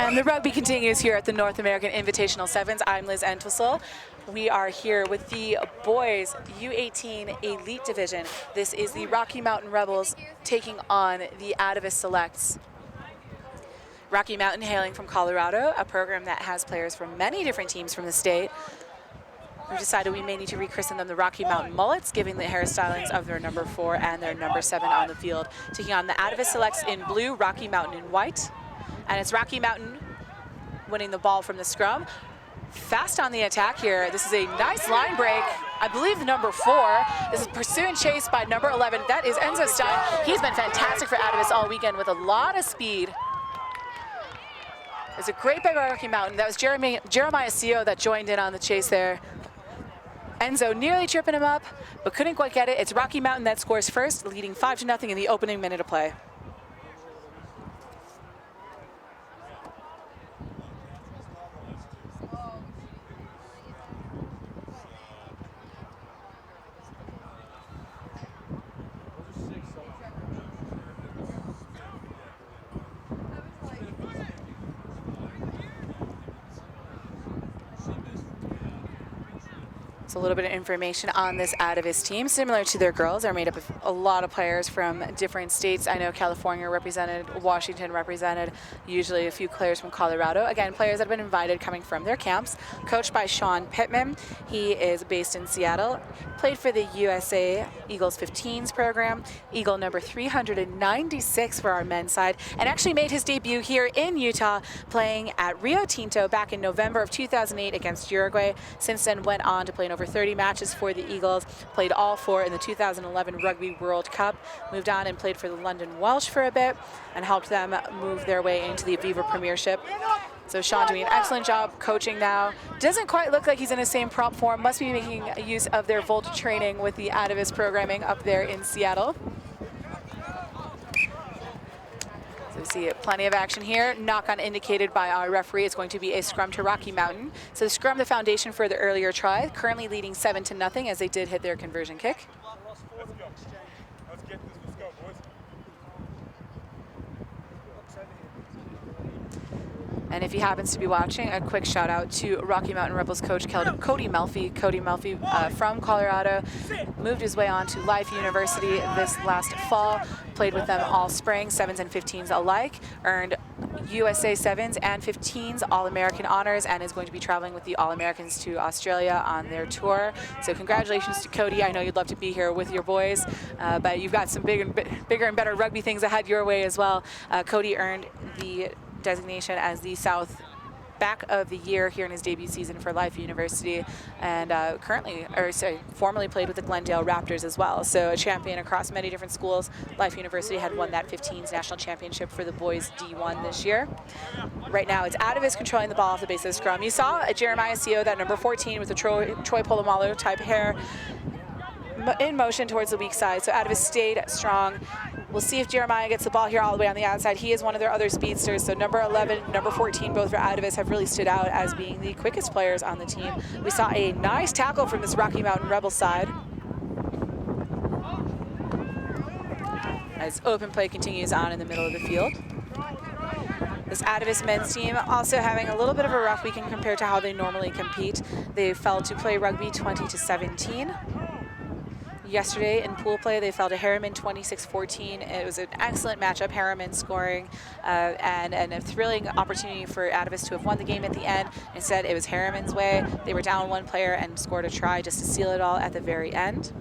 And the rugby continues here at the North American Invitational Sevens. I'm Liz Entwistle. We are here with the boys U18 Elite Division. This is the Rocky Mountain Rebels taking on the Atavus Selects. Rocky Mountain hailing from Colorado, a program that has players from many different teams from the state. We've decided we may need to rechristen them the Rocky Mountain Mullets, giving the hairstylings of their number 4 and their number 7 on the field. Taking on the Atavus Selects in blue, Rocky Mountain in white. And it's Rocky Mountain winning the ball from the scrum. Fast on the attack here. This is a nice line break. I believe the number 4. This is pursuit and chase by number 11. That is Enzo Stein. He's been fantastic for Atavus all weekend with a lot of speed. It's a great play by Rocky Mountain. That was Jeremiah Seo that joined in on the chase there. Enzo nearly tripping him up, but couldn't quite get it. It's Rocky Mountain that scores first, leading 5-0 in the opening minute of play. A little bit of information on this Atavus team. Similar to their girls, they're made up of a lot of players from different states. I know California represented, Washington represented, usually a few players from Colorado. Again, players that have been invited coming from their camps. Coached by Sean Pittman. He is based in Seattle. Played for the USA Eagles 15s program. Eagle number 396 for our men's side. And actually made his debut here in Utah, playing at Rio Tinto back in November of 2008 against Uruguay. Since then went on to play in over 30 matches for the Eagles, played all 4 in the 2011 Rugby World Cup, moved on and played for the London Welsh for a bit, and helped them move their way into the Aviva Premiership. So Sean doing an excellent job coaching now. Doesn't quite look like he's in the same prop form, must be making use of their Volt training with the Atavus programming up there in Seattle. So we see plenty of action here. Knock on indicated by our referee. It's going to be a scrum to Rocky Mountain. So the scrum, the foundation for the earlier try, currently leading 7-0 as they did hit their conversion kick. Let's go. Let's get this. Let's go, boys. And if he happens to be watching, a quick shout out to Rocky Mountain Rebels coach Cody Melfi. Cody Melfi from Colorado, moved his way on to Life University this last fall, played with them all spring, 7s and 15s alike, earned USA 7s and 15s All-American honors, and is going to be traveling with the All-Americans to Australia on their tour. So congratulations to Cody. I know you'd love to be here with your boys, but you've got some bigger and better rugby things ahead your way as well. Cody earned the designation as the South Back of the Year here in his debut season for Life University, and formerly played with the Glendale Raptors as well. So a champion across many different schools. Life University had won that 15s national championship for the boys D1 this year. Right now it's Atavus controlling the ball off the base of the scrum. You saw a Jeremiah Seo, that number 14 with the Troy Polamalu type hair, in motion towards the weak side. So Atavus stayed strong. We'll see if Jeremiah gets the ball here all the way on the outside. He is one of their other speedsters. So number 11, number 14, both for Atavus have really stood out as being the quickest players on the team. We saw a nice tackle from this Rocky Mountain Rebel side. As open play continues on in the middle of the field. This Atavus men's team also having a little bit of a rough weekend compared to how they normally compete. They fell to play rugby 20-17. Yesterday in pool play, they fell to Harriman 26-14. It was an excellent matchup, Harriman scoring, and a thrilling opportunity for Atavus to have won the game at the end. Instead, it was Harriman's way. They were down 1 player and scored a try just to seal it all at the very end.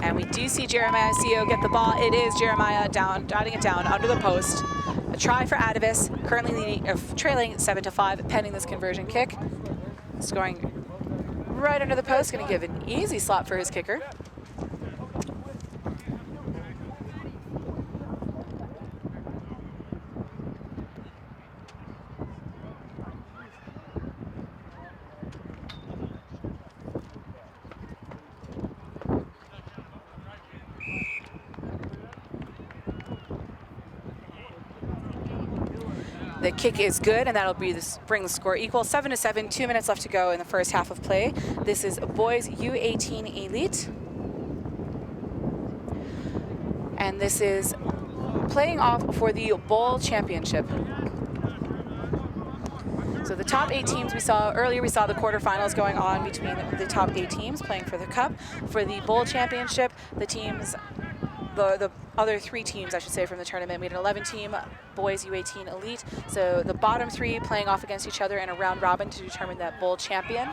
And we do see Jeremiah Seo get the ball. It is Jeremiah dotting it down under the post. A try for Atavus, currently trailing 7-5, pending this conversion kick. Scoring right under the post, going to give an easy slot for his kicker. The kick is good, and that'll bring the score equal. 7-7, 2 minutes left to go in the first half of play. This is boys U18 Elite. And this is playing off for the Bowl Championship. So the top 8 teams we saw earlier, we saw the quarterfinals going on between the top 8 teams playing for the Cup. For the Bowl Championship, the teams, the other 3 teams, I should say, from the tournament, we had an 11-team boys U18 elite. So the bottom 3 playing off against each other in a round robin to determine that bowl champion.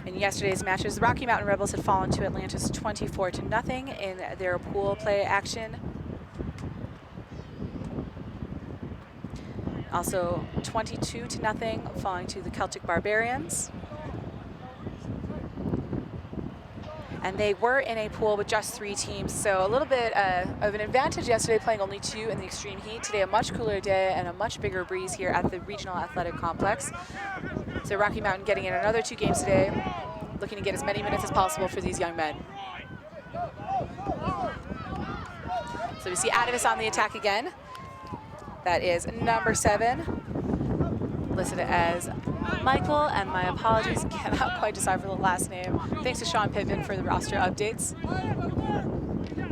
In yesterday's matches, the Rocky Mountain Rebels had fallen to Atlantis 24-0 in their pool play action. Also 22-0 falling to the Celtic Barbarians. And they were in a pool with just 3 teams, so a little bit of an advantage yesterday, playing only 2 in the extreme heat. Today, a much cooler day and a much bigger breeze here at the Regional Athletic Complex. So Rocky Mountain getting in another 2 games today, looking to get as many minutes as possible for these young men. So we see Atavus on the attack again. That is number 7, listed as Michael, and my apologies, cannot quite decipher the last name. Thanks to Sean Pittman for the roster updates.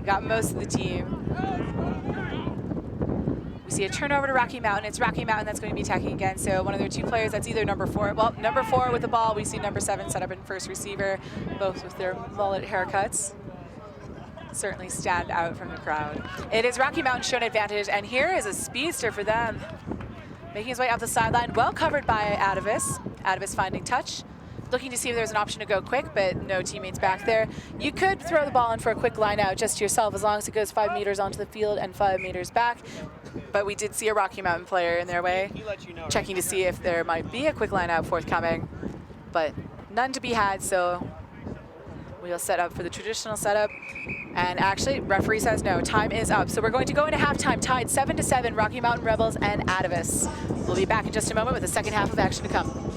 Got most of the team. We see a turnover to Rocky Mountain. It's Rocky Mountain that's going to be attacking again. So one of their 2 players, that's either number 4. Well, number 4 with the ball. We see number 7 set up in first receiver, both with their mullet haircuts. Certainly stand out from the crowd. It is Rocky Mountain showing advantage, and here is a speedster for them. Making his way up the sideline, well covered by Atavus. Atavus finding touch. Looking to see if there's an option to go quick, but no teammates back there. You could throw the ball in for a quick line out just to yourself, as long as it goes 5 meters onto the field and 5 meters back. But we did see a Rocky Mountain player in their way, checking to see if there might be a quick line out forthcoming, but none to be had, so we'll set up for the traditional setup. And actually, referee says no, time is up. So we're going to go into halftime, tied 7-7, Rocky Mountain Rebels and Atavus. We'll be back in just a moment with the second half of action to come.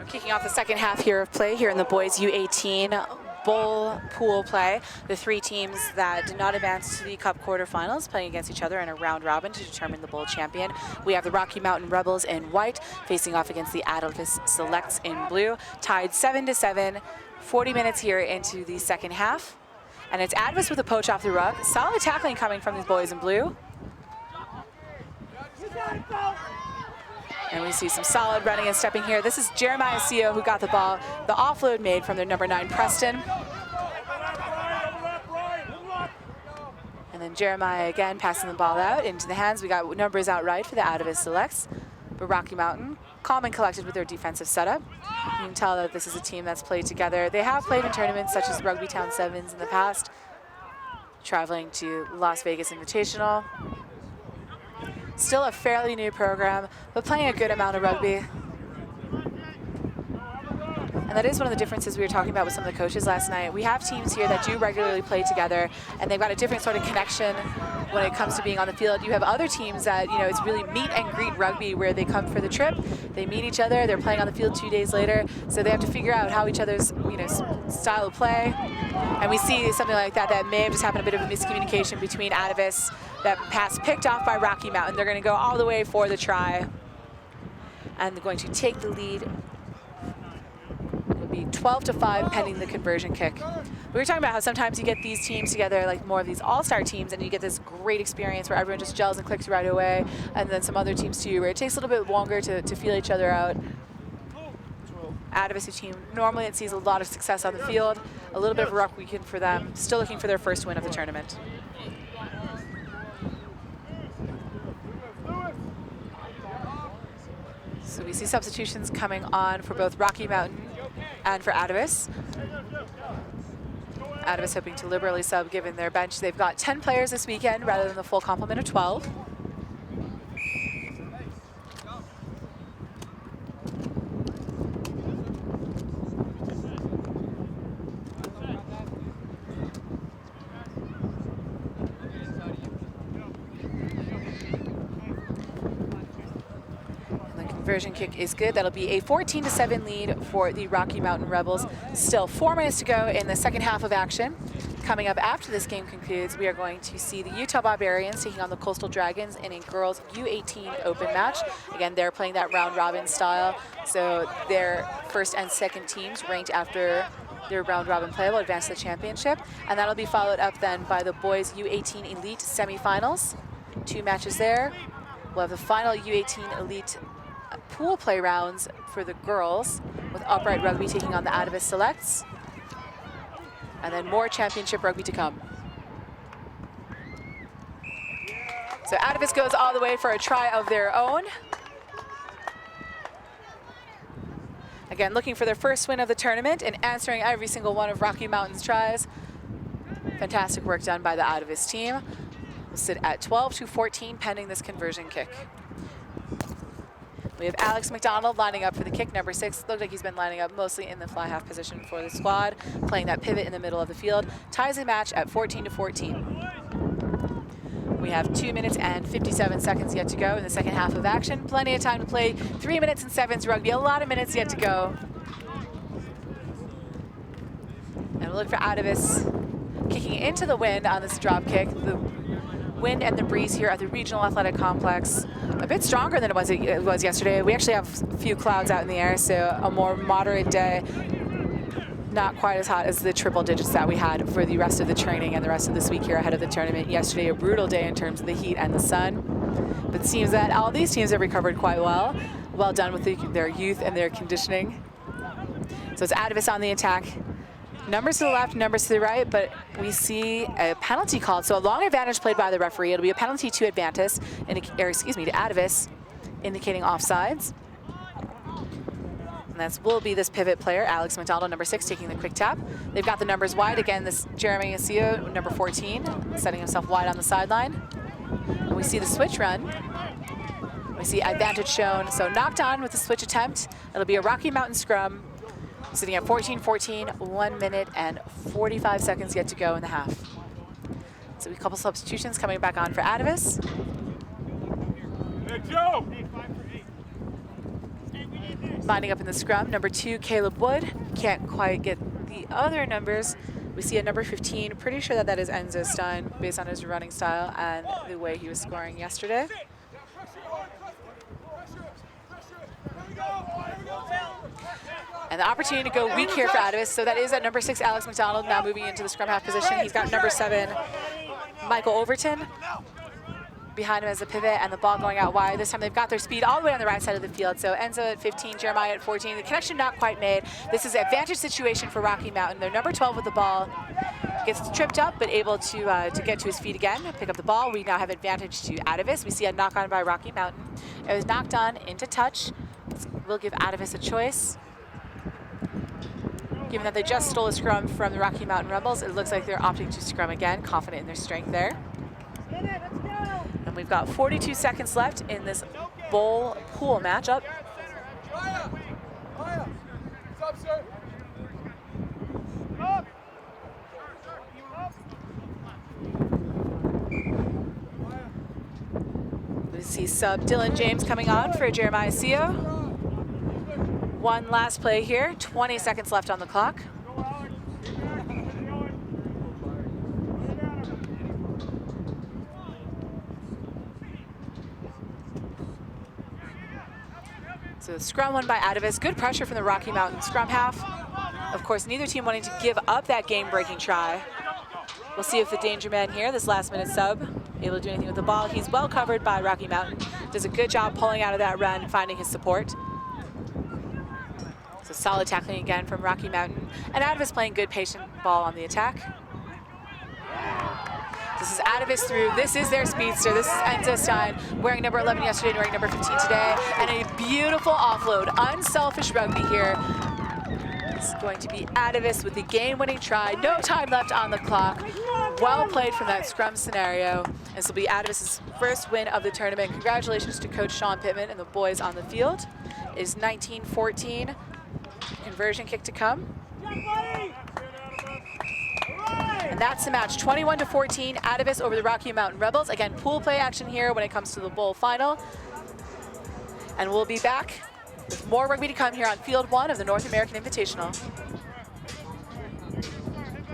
Kicking off the second half here of play here in the boys U18 bowl pool play. The 3 teams that did not advance to the Cup quarterfinals playing against each other in a round robin to determine the bowl champion. We have the Rocky Mountain Rebels in white facing off against the Atavus Selects in blue. Tied 7-7, 40 minutes here into the second half. And it's Atavus with a poach off the ruck. Solid tackling coming from these boys in blue. And we see some solid running and stepping here. This is Jeremiah Seo who got the ball. The offload made from their number 9, Preston. And then Jeremiah again passing the ball out into the hands. We got numbers out right for the Atavus Selects. But Rocky Mountain, calm and collected with their defensive setup. You can tell that this is a team that's played together. They have played in tournaments such as Rugby Town Sevens in the past. traveling to Las Vegas Invitational. Still a fairly new program, but playing a good amount of rugby. And that is one of the differences we were talking about with some of the coaches last night. We have teams here that do regularly play together, and they've got a different sort of connection when it comes to being on the field. You have other teams that, you know, it's really meet and greet rugby, where they come for the trip, they meet each other, they're playing on the field 2 days later, so they have to figure out how each other's, you know, style of play. And we see something like that that may have just happened, a bit of a miscommunication between Atavus. That pass picked off by Rocky Mountain. They're going to go all the way for the try, and they're going to take the lead. 12-5 pending the conversion kick. We were talking about how sometimes you get these teams together, like more of these all-star teams, and you get this great experience where everyone just gels and clicks right away, and then some other teams too, where it takes a little bit longer to feel each other out. Atavus, a team normally it sees a lot of success on the field, a little bit of a rough weekend for them, still looking for their first win of the tournament. So we see substitutions coming on for both Rocky Mountain and for Atavus. Atavus hoping to liberally sub given their bench. They've got 10 players this weekend rather than the full complement of 12. Conversion kick is good. That'll be a 14-7 lead for the Rocky Mountain Rebels. Still 4 minutes to go in the second half of action. Coming up after this game concludes, we are going to see the Utah Barbarians taking on the Coastal Dragons in a girls U18 open match. Again, they're playing that round robin style. So their first and second teams ranked after their round robin play will advance to the championship. And that'll be followed up then by the boys U18 Elite semifinals. 2 matches there. We'll have the final U18 Elite pool play rounds for the girls, with Upright Rugby taking on the Atavus Selects, and then more championship rugby to come. So Atavus goes all the way for a try of their own. Again, looking for their first win of the tournament and answering every single one of Rocky Mountain's tries. Fantastic work done by the Atavus team. We'll sit at 12-14 pending this conversion kick. We have Alex McDonald lining up for the kick, number 6. Looked like he's been lining up mostly in the fly half position for the squad, playing that pivot in the middle of the field. Ties the match at 14-14. We have 2 minutes and 57 seconds yet to go in the second half of action. Plenty of time to play 3 minutes and 7s rugby. A lot of minutes yet to go. And we'll look for Atavus kicking into the wind on this drop kick. The wind and the breeze here at the Regional Athletic Complex a bit stronger than it was yesterday. We actually have a few clouds out in the air, so a more moderate day. Not quite as hot as the triple digits that we had for the rest of the training and the rest of this week here ahead of the tournament. Yesterday, a brutal day in terms of the heat and the sun. But it seems that all these teams have recovered quite well. Well done with their youth and their conditioning. So it's Atavus on the attack. Numbers to the left, numbers to the right, but we see a penalty called. So a long advantage played by the referee. It'll be a penalty to Atavus, indicating offsides. And that will be this pivot player, Alex McDonald, number 6, taking the quick tap. They've got the numbers wide. Again, this Jeremy Asio, number 14, setting himself wide on the sideline. And we see the switch run. We see advantage shown. So knocked on with the switch attempt. It'll be a Rocky Mountain scrum. Sitting at 14-14, 1 minute and 45 seconds yet to go in the half. So a couple substitutions coming back on for Atavus. Lining up in the scrum, number 2, Caleb Wood. Can't quite get the other numbers. We see a number 15. Pretty sure that is Enzo Stein based on his running style and the way he was scoring yesterday. And the opportunity to go weak here for Atavus. So that is at number 6, Alex McDonald, now moving into the scrum half position. He's got number 7, Michael Overton, behind him as a pivot, and the ball going out wide. This time they've got their speed all the way on the right side of the field. So Enzo at 15, Jeremiah at 14. The connection not quite made. This is an advantage situation for Rocky Mountain. They're number 12 with the ball. Gets tripped up, but able to get to his feet again, pick up the ball. We now have advantage to Atavus. We see a knock on by Rocky Mountain. It was knocked on into touch. We'll give Atavus a choice. Given that they just stole a scrum from the Rocky Mountain Rebels, it looks like they're opting to scrum again, confident in their strength there. And we've got 42 seconds left in this bowl pool matchup. We see sub Dylan James coming on for Jeremiah Seo. One last play here, 20 seconds left on the clock. So the scrum won by Atavus. Good pressure from the Rocky Mountain scrum half. Of course, neither team wanting to give up that game-breaking try. We'll see if the danger man here, this last-minute sub, able to do anything with the ball. He's well covered by Rocky Mountain. Does a good job pulling out of that run, finding his support. So solid tackling again from Rocky Mountain. And Atavus playing good patient ball on the attack. This is Atavus through. This is their speedster. This is Enza Stein, wearing number 11 yesterday and wearing number 15 today. And a beautiful offload. Unselfish rugby here. It's going to be Atavus with the game-winning try. No time left on the clock. Well played from that scrum scenario. This will be Atavus' first win of the tournament. Congratulations to Coach Sean Pittman and the boys on the field. It is 19-14. Conversion kick to come. And that's the match, 21-14, Atavus over the Rocky Mountain Rebels. Again, pool play action here when it comes to the bowl final. And we'll be back with more rugby to come here on Field 1 of the North American Invitational.